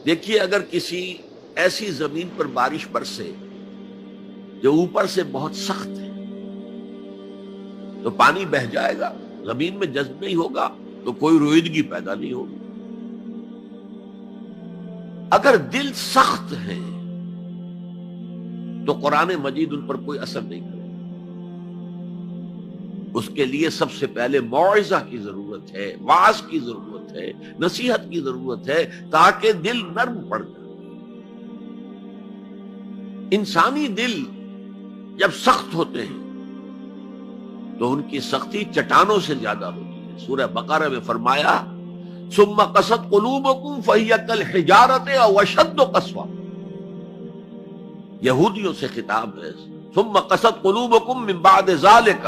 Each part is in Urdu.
دیکھیے اگر کسی ایسی زمین پر بارش برسے جو اوپر سے بہت سخت ہے تو پانی بہہ جائے گا، زمین میں جذب نہیں ہوگا تو کوئی رویدگی پیدا نہیں ہوگی۔ اگر دل سخت ہے تو قرآن مجید ان پر کوئی اثر نہیں کرے گا۔ اس کے لیے سب سے پہلے موعظہ کی ضرورت ہے، وعظ کی ضرورت ہے، نصیحت کی ضرورت ہے، تاکہ دل نرم پڑ جائے۔ انسانی دل جب سخت ہوتے ہیں تو ان کی سختی چٹانوں سے زیادہ ہوتی ہے۔ سورہ بقرہ میں فرمایا ثم قست قلوبکم فہی کالحجارۃ او اشد قسوہ، یہودیوں سے خطاب ہے۔ ثم قست قلوبکم من بعد ذلک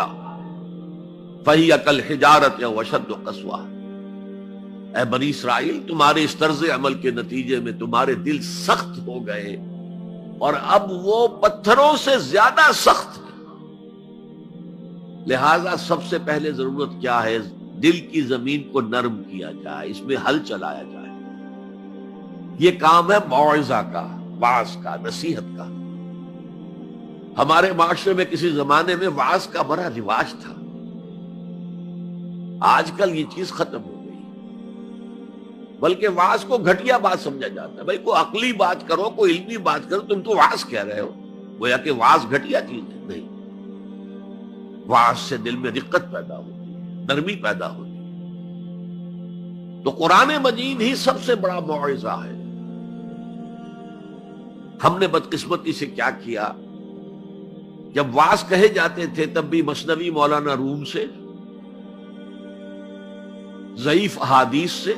فہی کالحجارۃ او اشد قسوہ، اے بنی اسرائیل تمہارے اس طرز عمل کے نتیجے میں تمہارے دل سخت ہو گئے اور اب وہ پتھروں سے زیادہ سخت ہے۔ لہذا سب سے پہلے ضرورت کیا ہے؟ دل کی زمین کو نرم کیا جائے، اس میں ہل چلایا جائے۔ یہ کام ہے موعظہ کا، وعظ کا، نصیحت کا۔ ہمارے معاشرے میں کسی زمانے میں وعظ کا بڑا رواج تھا، آج کل یہ چیز ختم ہو گئی، بلکہ وعظ کو گھٹیا بات سمجھا جاتا ہے۔ بھائی کوئی عقلی بات کرو، کوئی علمی بات کرو، تم تو وعظ کہہ رہے ہو، گویا کہ وعظ گھٹیا چیز ہے۔ نہیں، وعظ سے دل میں رقت پیدا ہوتی ہے، نرمی پیدا ہوتی ہے۔ تو قرآن مجید ہی سب سے بڑا موعظہ ہے۔ ہم نے بدقسمتی سے کیا کیا، جب وعظ کہے جاتے تھے تب بھی مثنوی مولانا روم سے، ضعیف احادیث سے،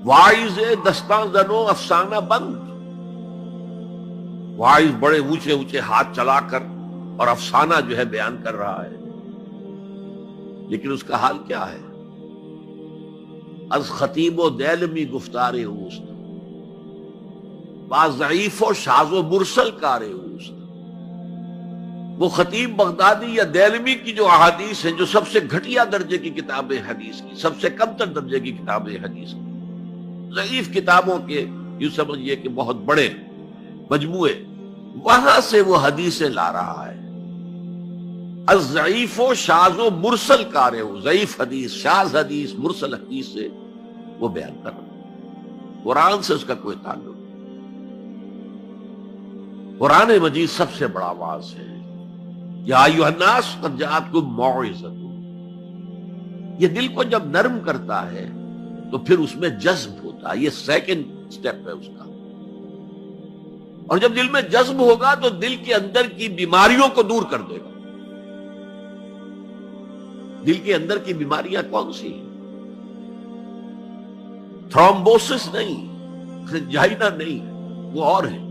واعظ دستاں زنو افسانہ بند، واعظ بڑے اونچے اونچے ہاتھ چلا کر اور افسانہ جو ہے بیان کر رہا ہے، لیکن اس کا حال کیا ہے؟ از خطیب و دیلمی گفتار اوست، با ضعیف و شاذ و مرسل کار اوست۔ وہ خطیب بغدادی یا دیلمی کی جو احادیث ہیں، جو سب سے گھٹیا درجے کی کتاب حدیث کی، سب سے کم تر درجے کی کتاب حدیث کی، ضعیف کتابوں کے یوں سمجھئے کہ بہت بڑے مجموعے، وہاں سے وہ حدیثیں لا رہا ہے۔ الضعیف و شاذ و مرسل کارے ہو، ضعیف حدیث، شاذ حدیث، مرسل حدیث سے وہ بیان کر رہا ہے، قرآن سے اس کا کوئی تعلق نہیں۔ قرآن مجید سب سے بڑا واعظ ہے۔ یا ایھا الناس قد جاءتکم موعظۃ، یہ دل کو جب نرم کرتا ہے تو پھر اس میں جذب ہوتا ہے، یہ سیکنڈ سٹیپ ہے اس کا۔ اور جب دل میں جذب ہوگا تو دل کے اندر کی بیماریوں کو دور کر دے گا۔ دل کے اندر کی بیماریاں کون سی ہیں؟ تھرومبوسس نہیں، جائنا نہیں، وہ اور ہیں۔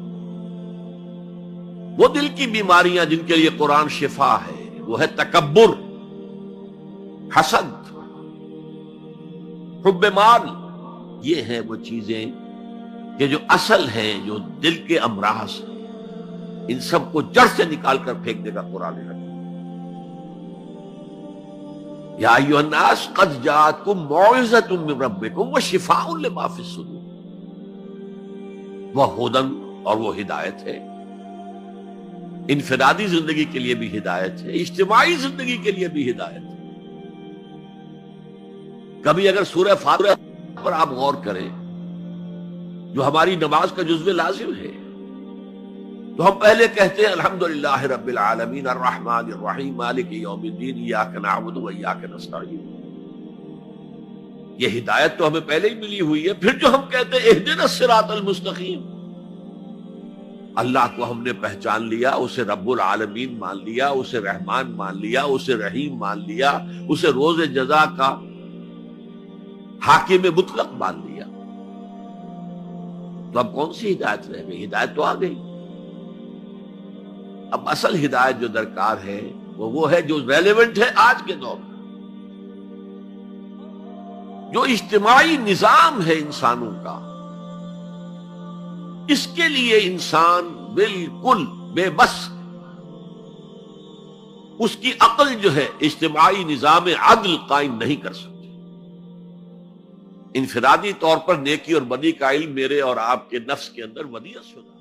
وہ دل کی بیماریاں جن کے لیے قرآن شفا ہے، وہ ہے تکبر، حسد، حب مال۔ یہ ہیں وہ چیزیں کہ جو اصل ہیں، جو دل کے امراض ہیں، ان سب کو جڑ سے نکال کر پھینک دے گا قرآن حکیم۔ یا ایھا الناس قد جاءتکم موعظۃ من ربکم وشفاء لما فی الصدور، وہ ہدی اور وہ ہدایت ہے، انفرادی زندگی کے لیے بھی ہدایت ہے، اجتماعی زندگی کے لیے بھی ہدایت ہے۔ کبھی اگر سورہ فاتحہ پر آپ غور کریں، جو ہماری نماز کا جزو لازم ہے، تو ہم پہلے کہتے ہیں الحمدللہ رب العالمین الرحمن الرحیم مالک یوم الدین ایاک نعبد و ایاک نستعین۔ یہ ہدایت تو ہمیں پہلے ہی ملی ہوئی ہے۔ پھر جو ہم کہتے ہیں اہدنا الصراط المستقیم، اللہ کو ہم نے پہچان لیا، اسے رب العالمین مان لیا، اسے رحمان مان لیا، اسے رحیم مان لیا، اسے روز جزا کا حاکم مطلق مان لیا، تو اب کون سی ہدایت رہ گئی؟ ہدایت تو آ گئی۔ اب اصل ہدایت جو درکار ہے وہ ہے جو ریلیونٹ ہے آج کے دور میں، جو اجتماعی نظام ہے انسانوں کا، اس کے لیے انسان بالکل بے بس، اس کی عقل جو ہے اجتماعی نظام عدل قائم نہیں کر سکتی۔ انفرادی طور پر نیکی اور بدی کا علم میرے اور آپ کے نفس کے اندر ودیعت شدہ